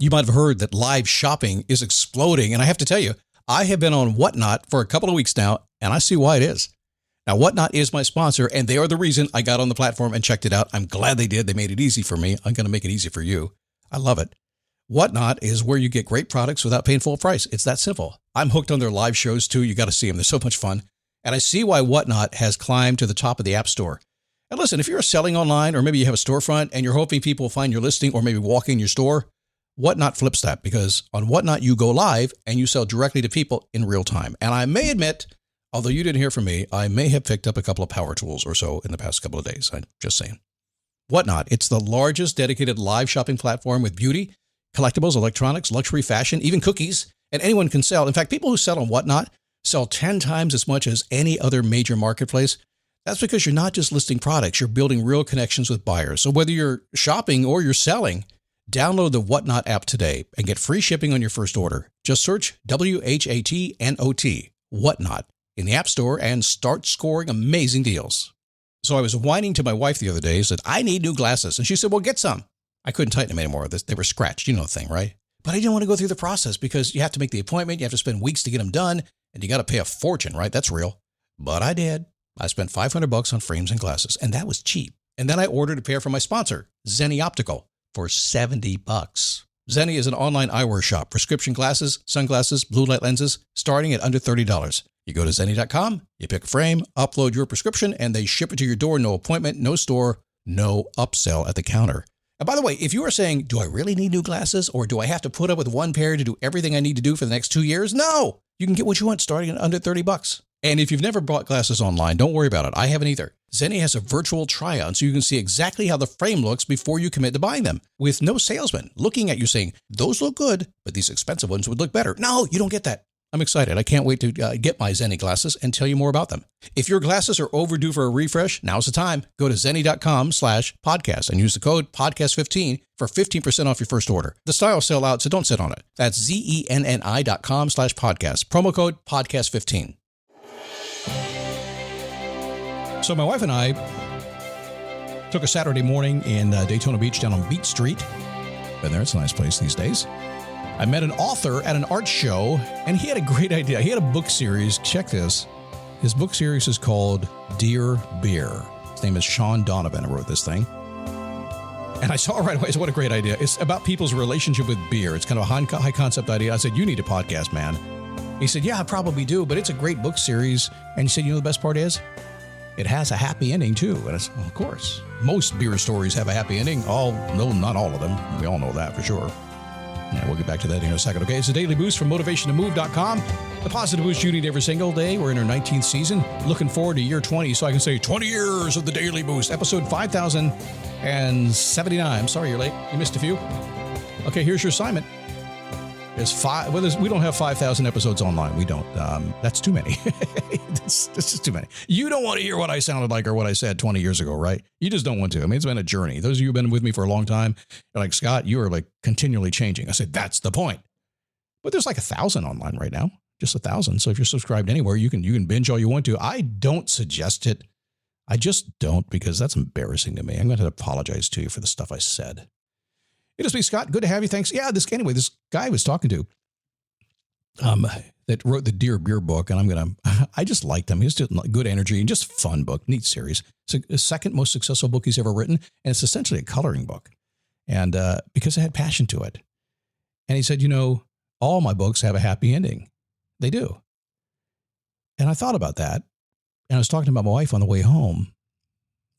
You might have heard that live shopping is exploding. And I have to tell you, I have been on Whatnot for a couple of weeks now, and I see why it is. Now, Whatnot is my sponsor, and they are the reason I got on the platform and checked it out. I'm glad they did. They made it easy for me. I'm going to make it easy for you. I love it. Whatnot is where you get great products without paying full price. It's that simple. I'm hooked on their live shows, too. You got to see them. They're so much fun. And I see why Whatnot has climbed to the top of the App Store. And listen, if you're selling online, or maybe you have a storefront and you're hoping people will find your listing or maybe walk in your store, Whatnot flips that, because on Whatnot, you go live and you sell directly to people in real time. And I may admit, although you didn't hear from me, I may have picked up a couple of power tools or so in the past couple of days. I'm just saying. Whatnot, it's the largest dedicated live shopping platform with beauty, collectibles, electronics, luxury, fashion, even cookies, and anyone can sell. In fact, people who sell on Whatnot sell 10 times as much as any other major marketplace. That's because you're not just listing products, you're building real connections with buyers. So whether you're shopping or you're selling, download the Whatnot app today and get free shipping on your first order. Just search WHATNOT, Whatnot, in the App Store and start scoring amazing deals. So I was whining to my wife the other day, said, I need new glasses. And she said, well, get some. I couldn't tighten them anymore. They were scratched. You know the thing, right? But I didn't want to go through the process because you have to make the appointment. You have to spend weeks to get them done. And you got to pay a fortune, right? That's real. But I did. I spent $500 on frames and glasses, and that was cheap. And then I ordered a pair from my sponsor, Zenni Optical, for $70. Zenni is an online eyewear shop, prescription glasses, sunglasses, blue light lenses, starting at under $30. You go to Zenni.com, you pick a frame, upload your prescription, and they ship it to your door. No appointment, no store, no upsell at the counter. And by the way, if you are saying, do I really need new glasses, or do I have to put up with one pair to do everything I need to do for the next 2 years? No, you can get what you want starting at under $30. And if you've never bought glasses online, don't worry about it. I haven't either. Zenni has a virtual try-on so you can see exactly how the frame looks before you commit to buying them, with no salesman looking at you saying, those look good, but these expensive ones would look better. No, you don't get that. I'm excited. I can't wait to get my Zenni glasses and tell you more about them. If your glasses are overdue for a refresh, now's the time. Go to Zenni.com/podcast and use the code podcast15 for 15% off your first order. The styles sell out, so don't sit on it. That's ZENNI.com/podcast. Promo code podcast15. So my wife and I took a Saturday morning in Daytona Beach down on Beach Street. Been there. It's a nice place these days. I met an author at an art show, and he had a great idea. He had a book series. Check this. His book series is called Dear Beer. His name is Sean Donovan, who wrote this thing. And I saw it right away. So what a great idea. It's about people's relationship with beer. It's kind of a high concept idea. I said, you need a podcast, man. He said, yeah, I probably do, but it's a great book series. And he said, you know the best part is? It has a happy ending, too. And it's, well, of course, most beer stories have a happy ending. No, not all of them. We all know that for sure. Yeah, we'll get back to that in a second. Okay, it's a daily boost from motivationtomove.com. The positive boost you need every single day. We're in our 19th season. Looking forward to year 20, so I can say 20 years of the daily boost. Episode 5079. I'm sorry you're late. You missed a few. Okay, here's your assignment. We don't have 5,000 episodes online. We don't. That's too many. This is too many. You don't want to hear what I sounded like or what I said 20 years ago, right? You just don't want to. I mean, it's been a journey. Those of you who've been with me for a long time, you're like, Scott, you are like continually changing. I said, that's the point. But there's like 1,000 online right now, just 1,000. So if you're subscribed anywhere, you can binge all you want to. I don't suggest it. I just don't, because that's embarrassing to me. I'm going to apologize to you for the stuff I said. It is me, Scott. Good to have you. Thanks. Yeah, this guy I was talking to, that wrote the Dear Beer book, and I just liked him. He's just good energy and just fun book, neat series. It's the second most successful book he's ever written, and it's essentially a coloring book, and because it had passion to it. And he said, all my books have a happy ending. They do. And I thought about that, and I was talking about my wife on the way home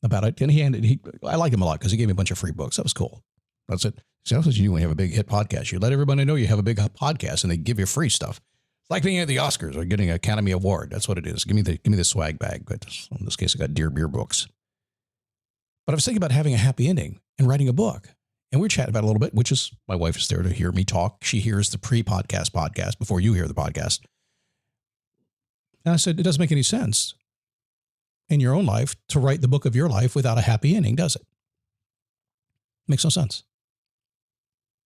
about it, and I like him a lot because he gave me a bunch of free books. That was cool. That's it. So that's what you do when you have a big hit podcast. You let everybody know you have a big podcast, and they give you free stuff. It's like being at the Oscars or getting an Academy Award. That's what it is. Give me the swag bag. But in this case, I got Dear Beer books. But I was thinking about having a happy ending and writing a book. And we were chatting about it a little bit, which is my wife is there to hear me talk. She hears the podcast before you hear the podcast. And I said, it doesn't make any sense in your own life to write the book of your life without a happy ending, does it? Makes no sense.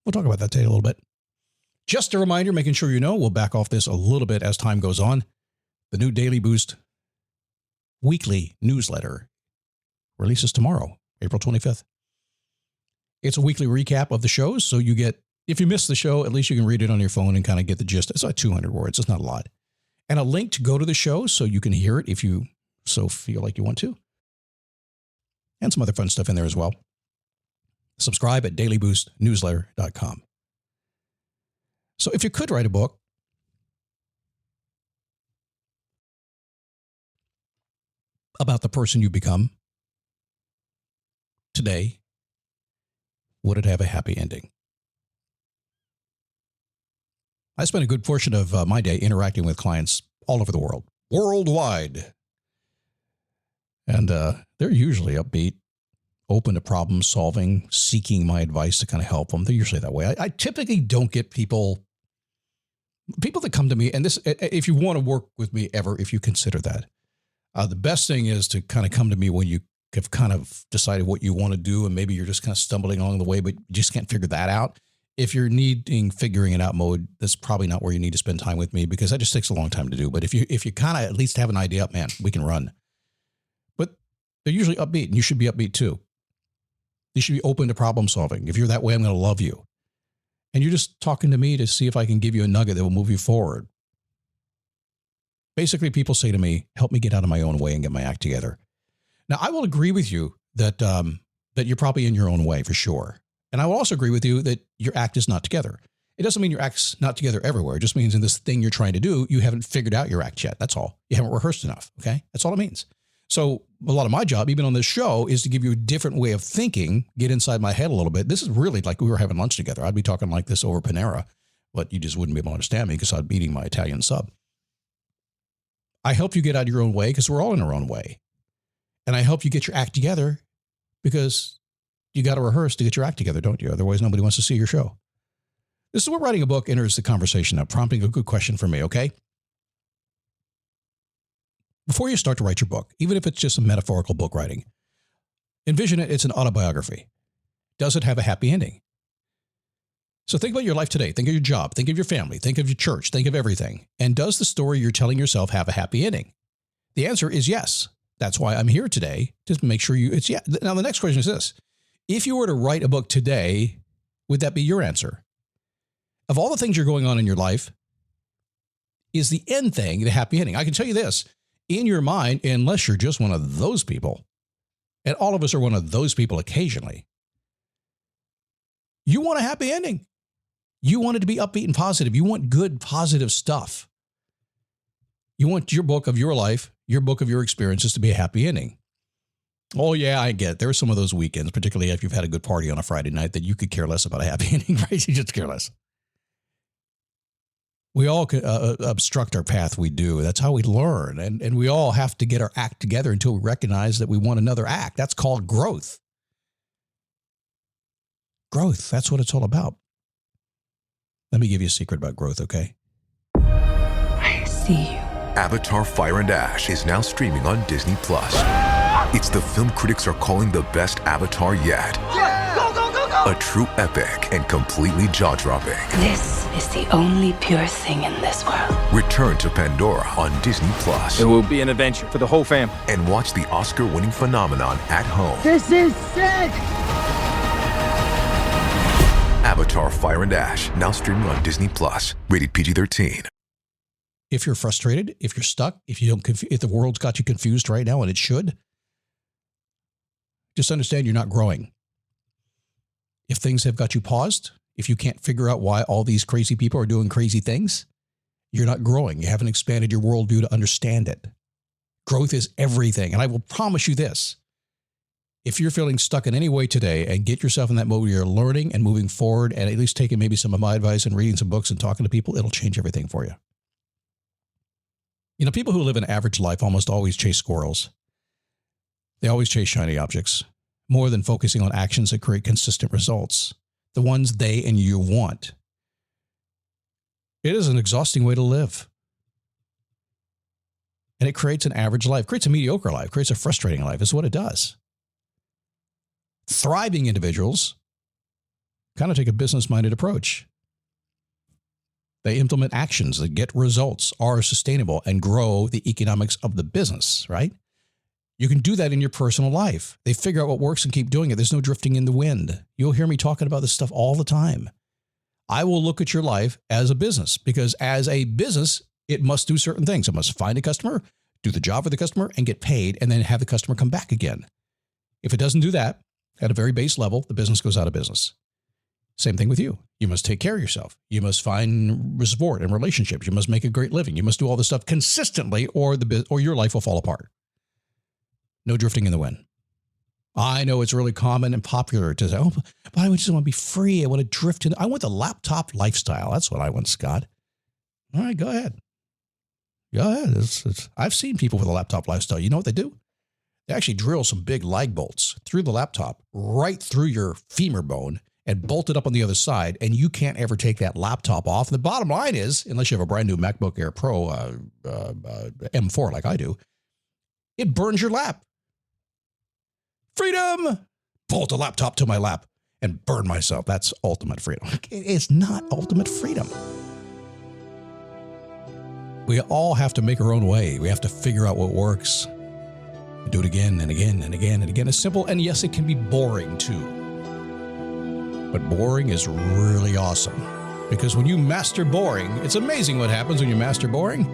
We'll talk about that today a little bit. Just a reminder, making sure you know, we'll back off this a little bit as time goes on. The new Daily Boost weekly newsletter releases tomorrow, April 25th. It's a weekly recap of the shows, so you get If you missed the show, at least you can read it on your phone and kind of get the gist. It's like 200 words. It's not a lot. And a link to go to the show so you can hear it if you so feel like you want to. And some other fun stuff in there as well. Subscribe at dailyboostnewsletter.com. So if you could write a book, about the person you become today, would it have a happy ending? I spent a good portion of my day interacting with clients all over the world, worldwide. And they're usually upbeat, open to problem solving, seeking my advice to kind of help them. They're usually that way. I typically don't get people that come to me, and this, if you want to work with me ever, if you consider that, the best thing is to kind of come to me when you have kind of decided what you want to do, and maybe you're just kind of stumbling along the way, but you just can't figure that out. If you're needing figuring it out mode, that's probably not where you need to spend time with me, because that just takes a long time to do. But if you kind of at least have an idea, man, we can run. But they're usually upbeat, and you should be upbeat too. You should be open to problem solving. If you're that way, I'm going to love you. And you're just talking to me to see if I can give you a nugget that will move you forward. Basically, people say to me, help me get out of my own way and get my act together. Now, I will agree with you that that you're probably in your own way for sure. And I will also agree with you that your act is not together. It doesn't mean your act's not together everywhere. It just means in this thing you're trying to do, you haven't figured out your act yet. That's all. You haven't rehearsed enough. Okay? That's all it means. So a lot of my job, even on this show, is to give you a different way of thinking, get inside my head a little bit. This is really like we were having lunch together. I'd be talking like this over Panera, but you just wouldn't be able to understand me because I'd be eating my Italian sub. I help you get out of your own way because we're all in our own way. And I help you get your act together because you got to rehearse to get your act together, don't you? Otherwise, nobody wants to see your show. This is where writing a book enters the conversation now, prompting a good question for me, okay? Before you start to write your book, even if it's just a metaphorical book writing, envision it's an autobiography. Does it have a happy ending? So think about your life today. Think of your job. Think of your family. Think of your church. Think of everything. And does the story you're telling yourself have a happy ending? The answer is yes. That's why I'm here today, to make sure it's yeah. Now, the next question is this. If you were to write a book today, would that be your answer? Of all the things you're going on in your life, is the end thing the happy ending? I can tell you this. In your mind, unless you're just one of those people, and all of us are one of those people occasionally, you want a happy ending. You want it to be upbeat and positive. You want good, positive stuff. You want your book of your life, your book of your experiences to be a happy ending. Oh, yeah, I get it. There are some of those weekends, particularly if you've had a good party on a Friday night, that you could care less about a happy ending, right? You just care less. We all obstruct our path. We do. That's how we learn. And we all have to get our act together until we recognize that we want another act. That's called growth. Growth. That's what it's all about. Let me give you a secret about growth, okay? I see you. Avatar: Fire and Ash is now streaming on Disney+. It's the film critics are calling the best Avatar yet. Yeah! Go, go, go, go! A true epic and completely jaw-dropping. This is the only pure thing in this world. Return to Pandora on Disney+. It will be an adventure for the whole fam. And watch the Oscar-winning phenomenon at home. This is sick! Avatar: Fire and Ash, now streaming on Disney+. Rated PG-13. If you're frustrated, if you're stuck, if the world's got you confused right now, and it should, just understand you're not growing. If things have got you paused, if you can't figure out why all these crazy people are doing crazy things, you're not growing. You haven't expanded your worldview to understand it. Growth is everything. And I will promise you this. If you're feeling stuck in any way today, and get yourself in that mode where you're learning and moving forward, and at least taking maybe some of my advice and reading some books and talking to people, it'll change everything for you. You know, people who live an average life almost always chase squirrels. They always chase shiny objects, more than focusing on actions that create consistent results, the ones they and you want. It is an exhausting way to live. And it creates an average life, creates a mediocre life, creates a frustrating life. It's what it does. Thriving individuals kind of take a business-minded approach. They implement actions that get results, are sustainable, and grow the economics of the business, right? You can do that in your personal life. They figure out what works and keep doing it. There's no drifting in the wind. You'll hear me talking about this stuff all the time. I will look at your life as a business, because as a business, it must do certain things. It must find a customer, do the job for the customer, and get paid, and then have the customer come back again. If it doesn't do that, at a very base level, the business goes out of business. Same thing with you. You must take care of yourself. You must find support and relationships. You must make a great living. You must do all this stuff consistently, or your life will fall apart. No drifting in the wind. I know it's really common and popular to say, oh, but I just want to be free. I want to drift in. I want the laptop lifestyle. That's what I want, Scott. All right, go ahead. Go ahead. I've seen people with a laptop lifestyle. You know what they do? They actually drill some big lag bolts through the laptop, right through your femur bone, and bolt it up on the other side, and you can't ever take that laptop off. And the bottom line is, unless you have a brand new MacBook Air Pro M4 like I do, it burns your lap. Freedom! Bolt a laptop to my lap and burn myself. That's ultimate freedom. It's not ultimate freedom. We all have to make our own way. We have to figure out what works. Do it again and again and again and again. It's simple, and yes, it can be boring too. But boring is really awesome, because when you master boring, it's amazing what happens when you master boring.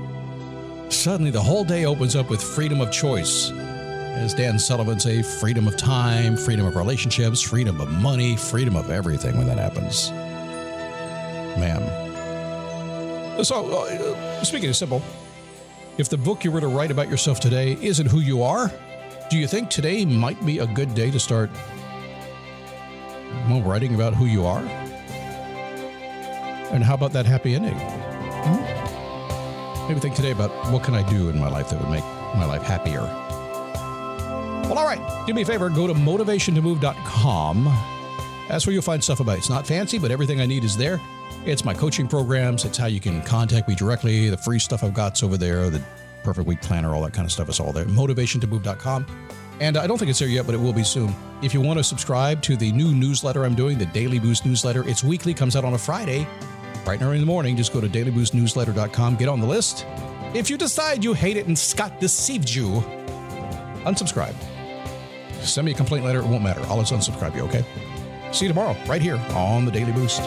Suddenly the whole day opens up with freedom of choice. As Dan Sullivan say, freedom of time, freedom of relationships, freedom of money, freedom of everything when that happens. Man. So, speaking of simple, if the book you were to write about yourself today isn't who you are, do you think today might be a good day to start writing about who you are? And how about that happy ending? Maybe think today about what can I do in my life that would make my life happier. Well, all right. Do me a favor. Go to motivationtomove.com. That's where you'll find stuff about it. It's not fancy, but everything I need is there. It's my coaching programs. It's how you can contact me directly. The free stuff I've got over there. The Perfect Week Planner, all that kind of stuff is all there. motivationtomove.com. And I don't think it's there yet, but it will be soon. If you want to subscribe to the new newsletter I'm doing, the Daily Boost newsletter, it's weekly, comes out on a Friday, bright and early in the morning. Just go to dailyboostnewsletter.com, get on the list. If you decide you hate it and Scott deceived you, unsubscribe. Send me a complaint letter. It won't matter. I'll just unsubscribe you, okay? See you tomorrow, right here on the Daily Boost.